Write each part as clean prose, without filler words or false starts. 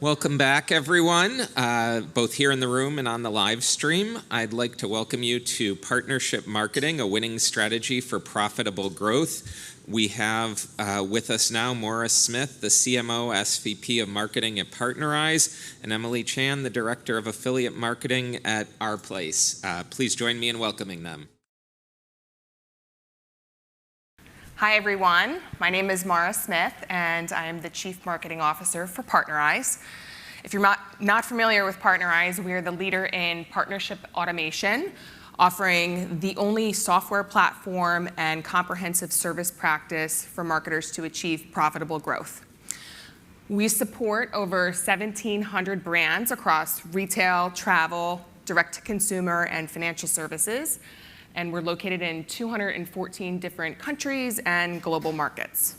Welcome back, everyone, both here in the room and on the live stream. I'd like to welcome you to Partnership Marketing, a winning strategy for profitable growth. We have with us now Maura Smith, the CMO, SVP of Marketing at Partnerize, and Emily Chan, the Director of Affiliate Marketing at Our Place. Please join me in welcoming them. Hi, everyone. My name is Maura Smith, and I am the Chief Marketing Officer for Partnerize. If you're not familiar with Partnerize, we are the leader in partnership automation, offering the only software platform and comprehensive service practice for marketers to achieve profitable growth. We support over 1,700 brands across retail, travel, direct-to-consumer, and financial services. And we're located in 214 different countries and global markets.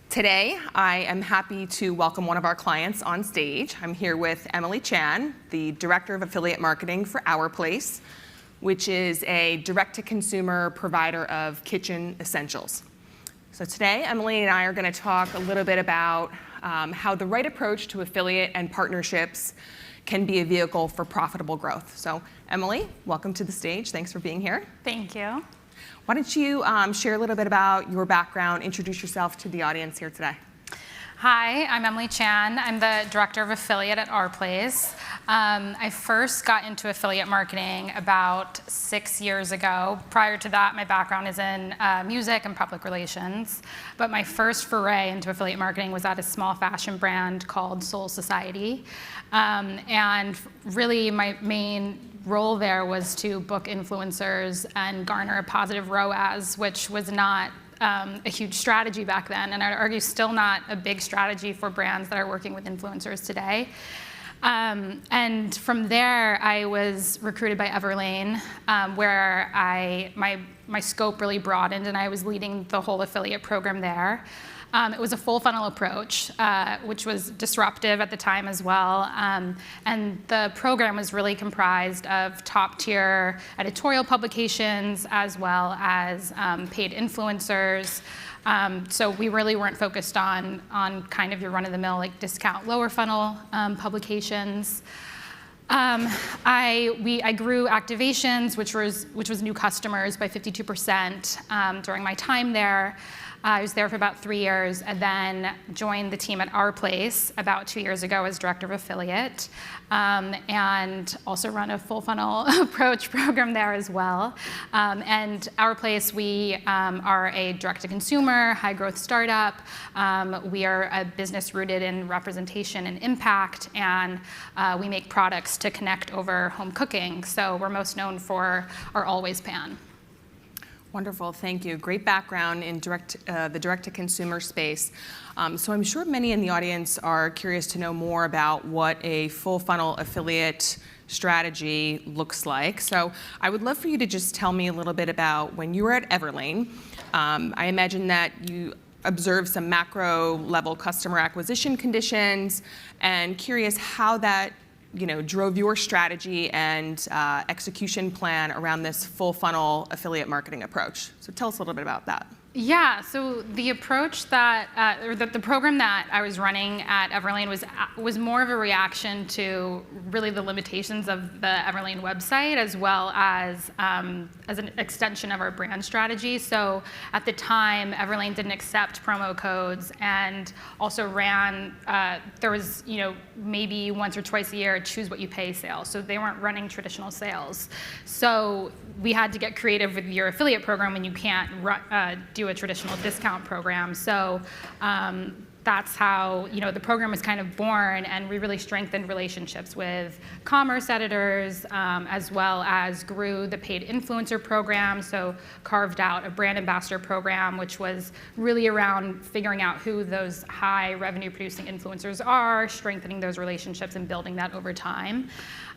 Today, I am happy to welcome one of our clients on stage. I'm here with Emily Chan, the Director of Affiliate Marketing for Our Place, which is a direct-to-consumer provider of kitchen essentials. So today, Emily and I are going to talk a little bit about how the right approach to affiliate and partnerships can be a vehicle for profitable growth. So Emily, welcome to the stage. Thanks for being here. Thank you. Why don't you share a little bit about your background, introduce yourself to the audience here today. Hi, I'm Emily Chan. I'm the Director of Affiliate at Our Place. I first got into affiliate marketing about 6 years ago. Prior to that, my background is in music and public relations. But my first foray into affiliate marketing was at a small fashion brand called Soul Society. And really, my main role there was to book influencers and garner a positive ROAS, which was not a huge strategy back then, and I'd argue still not a big strategy for brands that are working with influencers today. And from there, I was recruited by Everlane, where my scope really broadened, and I was leading the whole affiliate program there. It was a full funnel approach, which was disruptive at the time as well. And the program was really comprised of top tier editorial publications as well as paid influencers. So we really weren't focused on kind of your run-of-the-mill like discount lower funnel publications. I grew activations, which was new customers, by 52% during my time there. I was there for about 3 years and then joined the team at Our Place about 2 years ago as Director of Affiliate, and also run a full funnel approach program there as well. And Our Place, we are a direct-to-consumer, high-growth startup. We are a business rooted in representation and impact, and we make products to connect over home cooking. So we're most known for our Always Pan. Wonderful, thank you. Great background in the direct-to-consumer space. So I'm sure many in the audience are curious to know more about what a full funnel affiliate strategy looks like. So I would love for you to just tell me a little bit about when you were at Everlane. I imagine that you observed some macro level customer acquisition conditions, and curious how that drove your strategy and execution plan around this full funnel affiliate marketing approach. So tell us a little bit about that. Yeah, so the approach that, or the program that I was running at Everlane was more of a reaction to really the limitations of the Everlane website, as well as an extension of our brand strategy. So at the time, Everlane didn't accept promo codes, and also ran, there was maybe once or twice a year, choose what you pay sales. So they weren't running traditional sales. So we had to get creative with your affiliate program when you can't do a traditional discount program. So that's how the program was kind of born, and we really strengthened relationships with commerce editors, as well as grew the paid influencer program. So carved out a brand ambassador program, which was really around figuring out who those high revenue producing influencers are, strengthening those relationships and building that over time.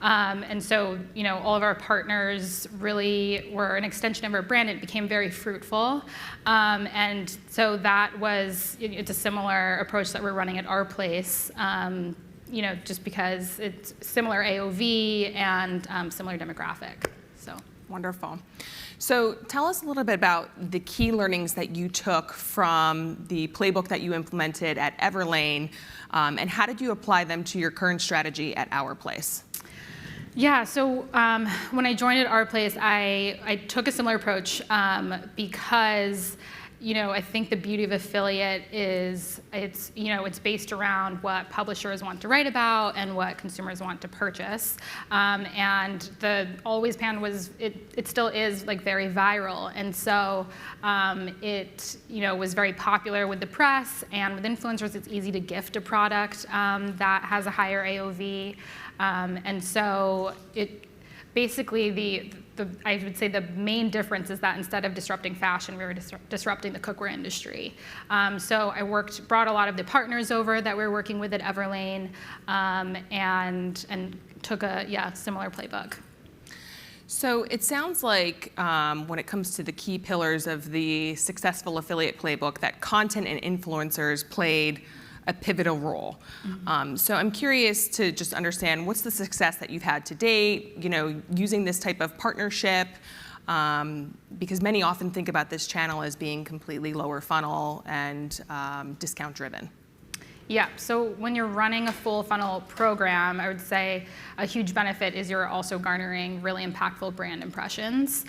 And so, all of our partners really were an extension of our brand. It became very fruitful. And so it's a similar approach that we're running at Our Place, just because it's similar AOV and similar demographic. So wonderful. So tell us a little bit about the key learnings that you took from the playbook that you implemented at Everlane, and how did you apply them to your current strategy at Our Place? Yeah, so when I joined at Our Place, I took a similar approach because I think the beauty of affiliate is it's based around what publishers want to write about and what consumers want to purchase. And the Always Pan it still is like very viral. And so it was very popular with the press and with influencers. It's easy to gift a product that has a higher AOV. And so it basically I would say the main difference is that instead of disrupting fashion, we were disrupting the cookware industry. So I brought a lot of the partners over that we were working with at Everlane, and took a similar playbook. So it sounds like when it comes to the key pillars of the successful affiliate playbook, that content and influencers played a pivotal role. Mm-hmm. So I'm curious to just understand what's the success that you've had to date, using this type of partnership, because many often think about this channel as being completely lower funnel and discount driven. Yeah, so when you're running a full funnel program, I would say a huge benefit is you're also garnering really impactful brand impressions,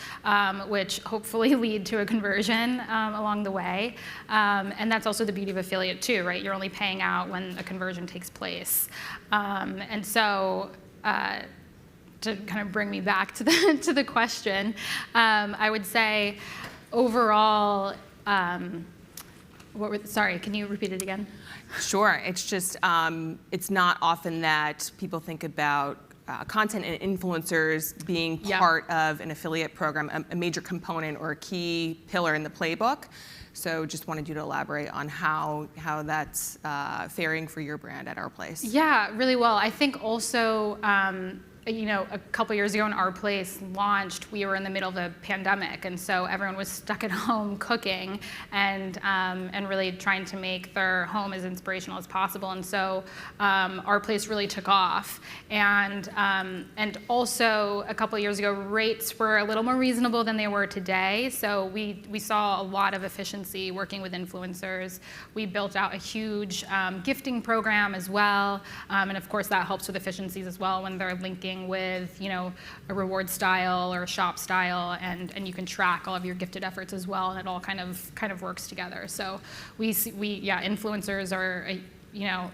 which hopefully lead to a conversion along the way. And that's also the beauty of affiliate too, right? You're only paying out when a conversion takes place. And so to kind of bring me back to the question, I would say overall, sorry, can you repeat it again? Sure. It's just, it's not often that people think about content and influencers being part of an affiliate program, a major component or a key pillar in the playbook. So just wanted you to elaborate on how that's faring for your brand at Our Place. Yeah, really well. I think also, a couple years ago when Our Place launched, we were in the middle of a pandemic, and so everyone was stuck at home cooking and really trying to make their home as inspirational as possible. And so Our Place really took off. And also a couple years ago, rates were a little more reasonable than they were today. So we saw a lot of efficiency working with influencers. We built out a huge gifting program as well, and of course that helps with efficiencies as well when they're linking with a reward style or a shop style, and you can track all of your gifted efforts as well, and it all kind of works together. So influencers are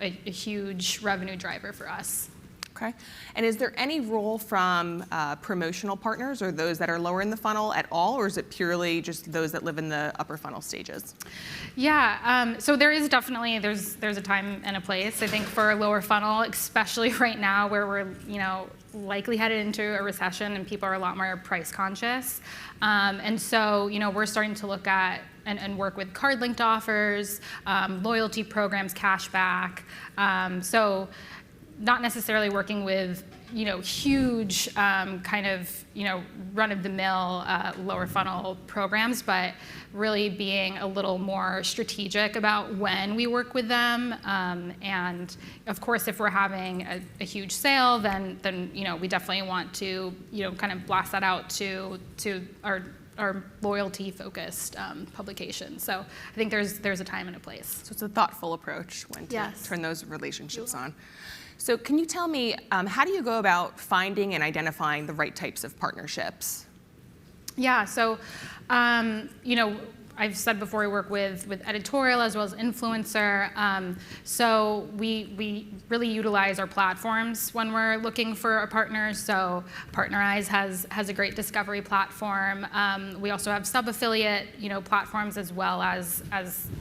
a huge revenue driver for us. Okay. And is there any role from promotional partners or those that are lower in the funnel at all, or is it purely just those that live in the upper funnel stages? Yeah, so there is definitely, there's a time and a place, I think, for a lower funnel, especially right now where we're, likely headed into a recession and people are a lot more price conscious. And so, we're starting to look at and work with card-linked offers, loyalty programs, cashback. So not necessarily working with huge kind of run-of-the-mill lower funnel programs, but really being a little more strategic about when we work with them. And of course, if we're having a huge sale, then we definitely want to kind of blast that out to our loyalty-focused publications. So I think there's a time and a place. So it's a thoughtful approach when to turn those relationships on. So can you tell me, how do you go about finding and identifying the right types of partnerships? Yeah, so, I've said before, we work with editorial as well as influencer. So we really utilize our platforms when we're looking for a partner. So Partnerize has a great discovery platform. We also have sub-affiliate platforms, as well as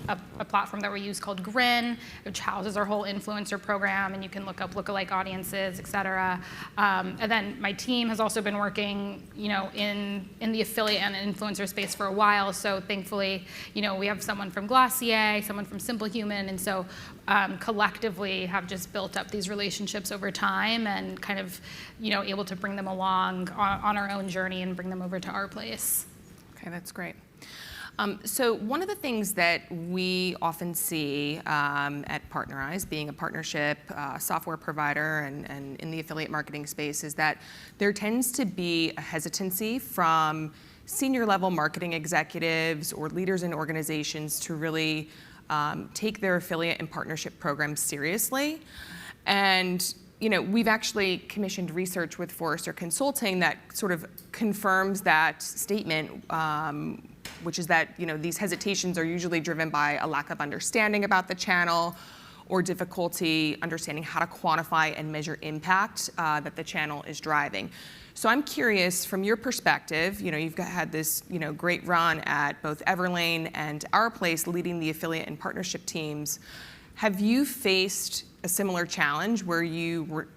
a platform that we use called Grin, which houses our whole influencer program, and you can look up lookalike audiences, et cetera. And then my team has also been working in the affiliate and influencer space for a while. So thankfully, we have someone from Glossier, someone from Simple Human, and so collectively have just built up these relationships over time and kind of, able to bring them along on our own journey and bring them over to Our Place. Okay, that's great. So one of the things that we often see at Partnerize, being a partnership software provider and in the affiliate marketing space, is that there tends to be a hesitancy from senior level marketing executives or leaders in organizations to really take their affiliate and partnership programs seriously. And we've actually commissioned research with Forrester Consulting that sort of confirms that statement, which is that these hesitations are usually driven by a lack of understanding about the channel or difficulty understanding how to quantify and measure impact that the channel is driving. So I'm curious, from your perspective, you've had this great run at both Everlane and OurPlace, leading the affiliate and partnership teams. Have you faced a similar challenge where you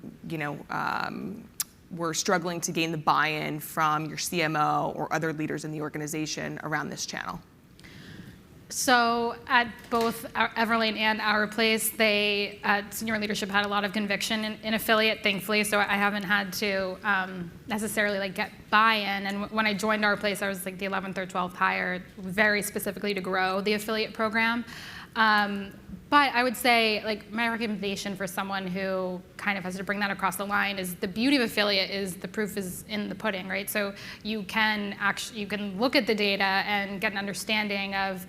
were struggling to gain the buy-in from your CMO or other leaders in the organization around this channel? So at both Everlane and OurPlace, senior leadership had a lot of conviction in affiliate, thankfully. So I haven't had to necessarily get buy-in. And when I joined OurPlace, I was the 11th or 12th hire, very specifically to grow the affiliate program. But I would say, my recommendation for someone who kind of has to bring that across the line is the beauty of affiliate is the proof is in the pudding, right? So you can look at the data and get an understanding of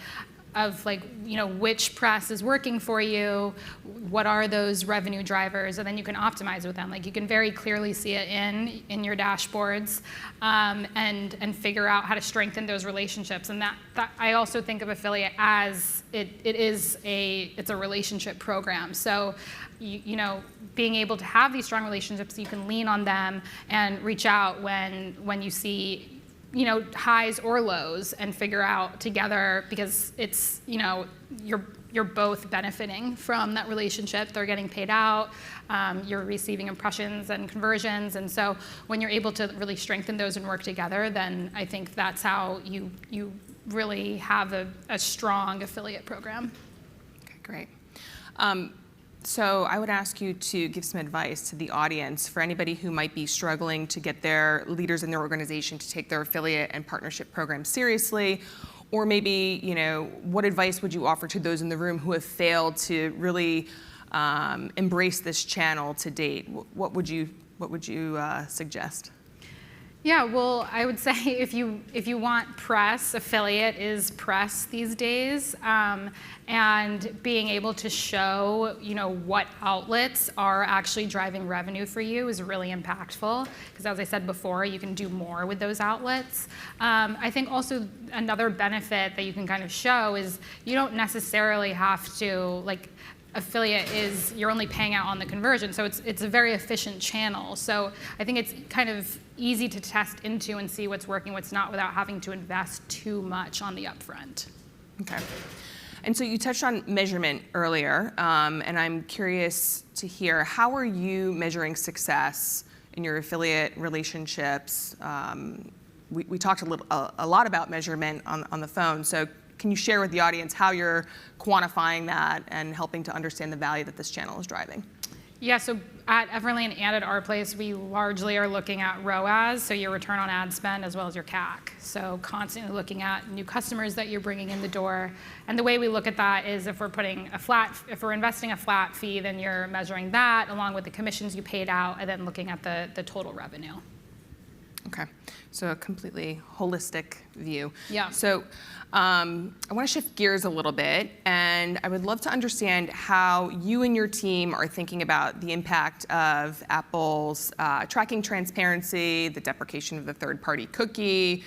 which press is working for you, what are those revenue drivers, and then you can optimize with them. You can very clearly see it in your dashboards, and figure out how to strengthen those relationships. And that I also think of affiliate as it's a relationship program. So being able to have these strong relationships, you can lean on them and reach out when you see highs or lows, and figure out together, because it's you're both benefiting from that relationship. They're getting paid out, you're receiving impressions and conversions, and so when you're able to really strengthen those and work together, then I think that's how you really have a strong affiliate program. Okay, great. So I would ask you to give some advice to the audience for anybody who might be struggling to get their leaders in their organization to take their affiliate and partnership program seriously, or maybe, what advice would you offer to those in the room who have failed to really embrace this channel to date? What would you suggest? Yeah, well, I would say if you want press, affiliate is press these days, and being able to show what outlets are actually driving revenue for you is really impactful, because as I said before, you can do more with those outlets. I think also another benefit that you can kind of show is you don't necessarily have to affiliate is you're only paying out on the conversion, so it's a very efficient channel. So I think it's kind of easy to test into and see what's working, what's not, without having to invest too much on the upfront. Okay. And so you touched on measurement earlier, and I'm curious to hear, how are you measuring success in your affiliate relationships? We talked a lot about measurement on the phone, so can you share with the audience how you're quantifying that and helping to understand the value that this channel is driving? Yeah, so at Everlane and at OurPlace, we largely are looking at ROAS, so your return on ad spend, as well as your CAC. So constantly looking at new customers that you're bringing in the door. And the way we look at that is if we're investing a flat fee, then you're measuring that along with the commissions you paid out, and then looking at the total revenue. Okay, so a completely holistic view. Yeah. So I want to shift gears a little bit, and I would love to understand how you and your team are thinking about the impact of Apple's tracking transparency, the deprecation of the third-party cookie,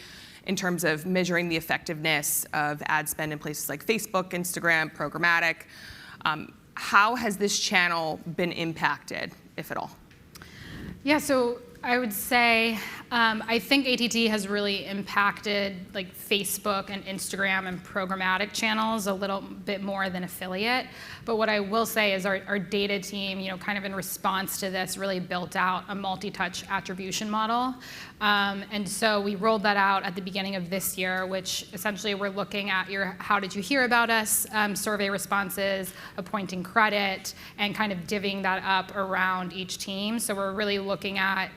in terms of measuring the effectiveness of ad spend in places like Facebook, Instagram, programmatic. How has this channel been impacted, if at all? Yeah, so I would say I think ATT has really impacted Facebook and Instagram and programmatic channels a little bit more than affiliate. But what I will say is our data team, kind of in response to this, really built out a multi-touch attribution model. And so we rolled that out at the beginning of this year, which essentially we're looking at your how did you hear about us survey responses, appointing credit, and kind of divvying that up around each team. So we're really looking at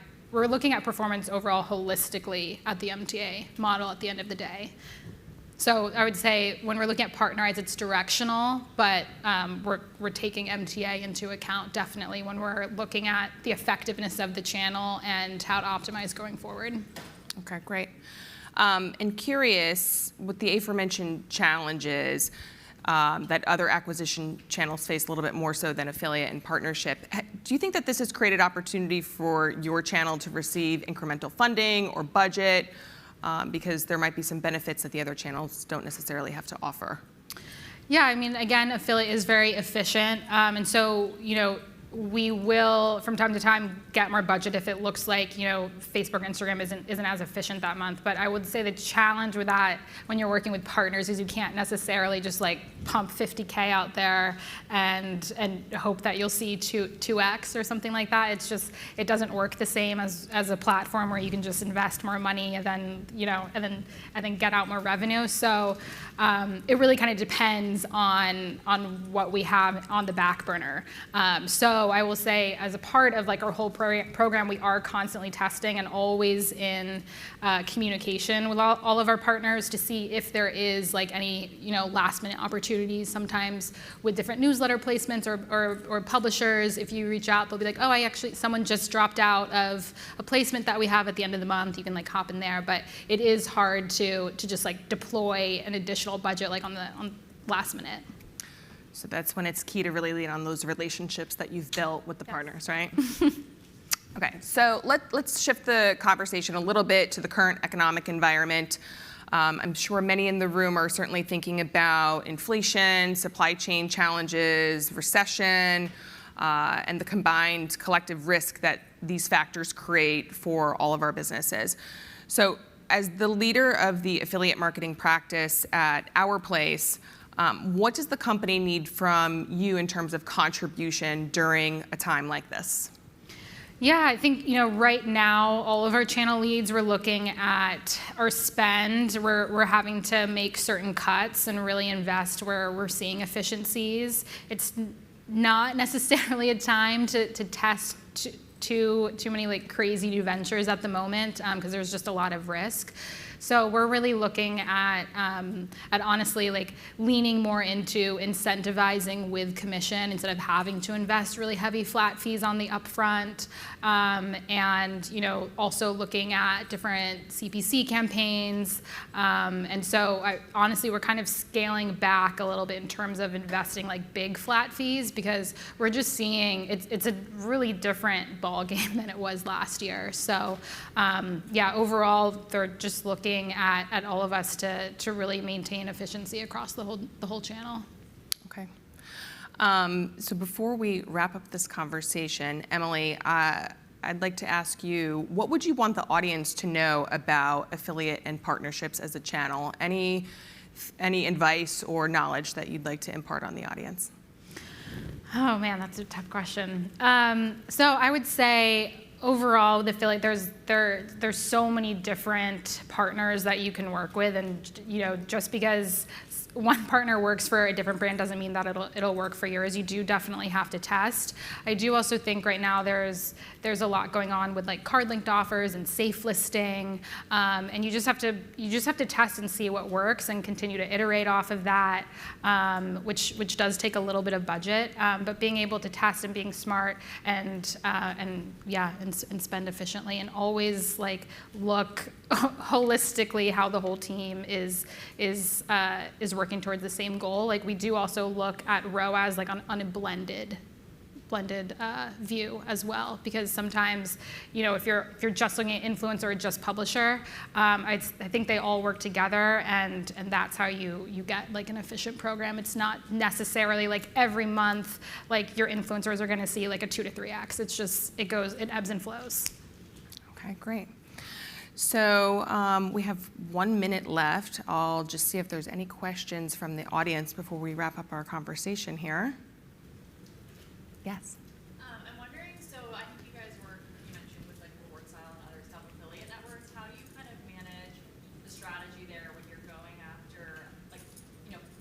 performance overall holistically at the MTA model at the end of the day. So I would say when we're looking at Partnerize, it's directional, but we're taking MTA into account definitely when we're looking at the effectiveness of the channel and how to optimize going forward. Okay, great. And curious, with the aforementioned challenges that other acquisition channels face a little bit more so than affiliate and partnership, do you think that this has created opportunity for your channel to receive incremental funding or budget? Because there might be some benefits that the other channels don't necessarily have to offer. Yeah, I mean, again, affiliate is very efficient, and so we will, from time to time, get more budget if it looks like Facebook, Instagram isn't as efficient that month. But I would say the challenge with that when you're working with partners is you can't necessarily just like pump 50K out there and hope that you'll see 2x or something like that. It's just, it doesn't work the same as a platform where you can just invest more money and then get out more revenue. So it really kind of depends on what we have on the back burner. So I will say, as a part of like our whole program, we are constantly testing and always in communication with all of our partners to see if there is like any last minute opportunities. Sometimes with different newsletter placements or publishers, if you reach out, they'll be like, oh, someone just dropped out of a placement that we have at the end of the month. You can like hop in there, but it is hard to just like deploy an additional budget like on last minute. So that's when it's key to really lean on those relationships that you've built with the partners, right? Okay, so let's shift the conversation a little bit to the current economic environment. I'm sure many in the room are certainly thinking about inflation, supply chain challenges, recession, and the combined collective risk that these factors create for all of our businesses. So as the leader of the affiliate marketing practice at Our Place, what does the company need from you in terms of contribution during a time like this? Yeah, I think right now all of our channel leads, we're looking at our spend. We're having to make certain cuts and really invest where we're seeing efficiencies. It's not necessarily a time to test too many like crazy new ventures at the moment because there's just a lot of risk. So we're really looking at honestly like leaning more into incentivizing with commission instead of having to invest really heavy flat fees on the upfront, and also looking at different CPC campaigns. And so honestly, we're kind of scaling back a little bit in terms of investing like big flat fees because we're just seeing it's a really different ball game than it was last year. So yeah, overall, they're just looking at all of us to really maintain efficiency across the whole channel. Okay. So before we wrap up this conversation, Emily, I'd like to ask you, what would you want the audience to know about affiliate and partnerships as a channel? Any advice or knowledge that you'd like to impart on the audience? Oh man, that's a tough question. So I would say overall with affiliate, there's so many different partners that you can work with, and just because one partner works for a different brand doesn't mean that it'll work for yours. You do definitely have to test. I do also think right now there's a lot going on with like card linked offers and safe listing, and you just have to test and see what works and continue to iterate off of that, which does take a little bit of budget, but being able to test and being smart and spend efficiently and always like look holistically how the whole team is working towards the same goal. Like we do also look at ROAS like on a blended view as well, because sometimes if you're just looking at influencer or just publisher, I think they all work together, and that's how you get like an efficient program. It's not necessarily like every month like your influencers are going to see like a 2 to 3x. It's just it ebbs and flows. Okay, great. So we have 1 minute left. I'll just see if there's any questions from the audience before we wrap up our conversation here. Yes. I'm wondering, so I think you guys you mentioned with like Reward Style and other self-affiliate networks, how do you kind of manage the strategy there when you're going after like,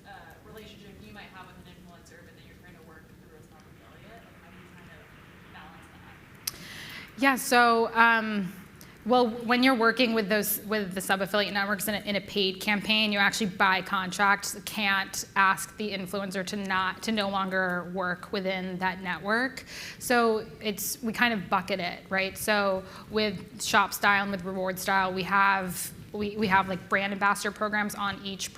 a relationship you might have with an influencer, but then you're trying to work through a self-affiliate? Like, how do you kind of balance that? Yeah, so well, when you're working with the sub-affiliate networks in a paid campaign, you actually by contract can't ask the influencer to no longer work within that network. So we kind of bucket it, right? So with Shop Style and with Reward Style, we have we have like brand ambassador programs on each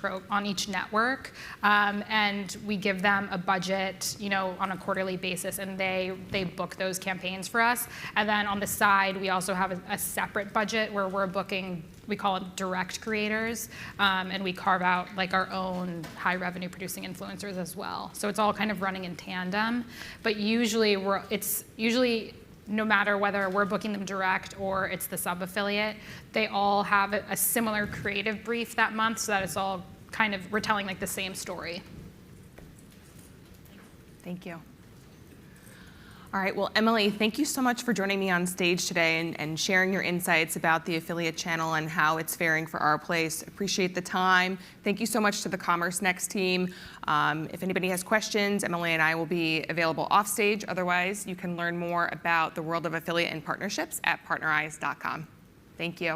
network, and we give them a budget, on a quarterly basis, and they book those campaigns for us. And then on the side, we also have a separate budget where we're booking, we call it direct creators, and we carve out like our own high revenue producing influencers as well. So it's all kind of running in tandem, but usually no matter whether we're booking them direct or it's the sub-affiliate, they all have a similar creative brief that month, so that it's all kind of, we're telling like the same story. Thank you. All right, well, Emily, thank you so much for joining me on stage today and sharing your insights about the affiliate channel and how it's faring for our place. Appreciate the time. Thank you so much to the Commerce Next team. If anybody has questions, Emily and I will be available off stage. Otherwise, you can learn more about the world of affiliate and partnerships at partnerize.com. Thank you.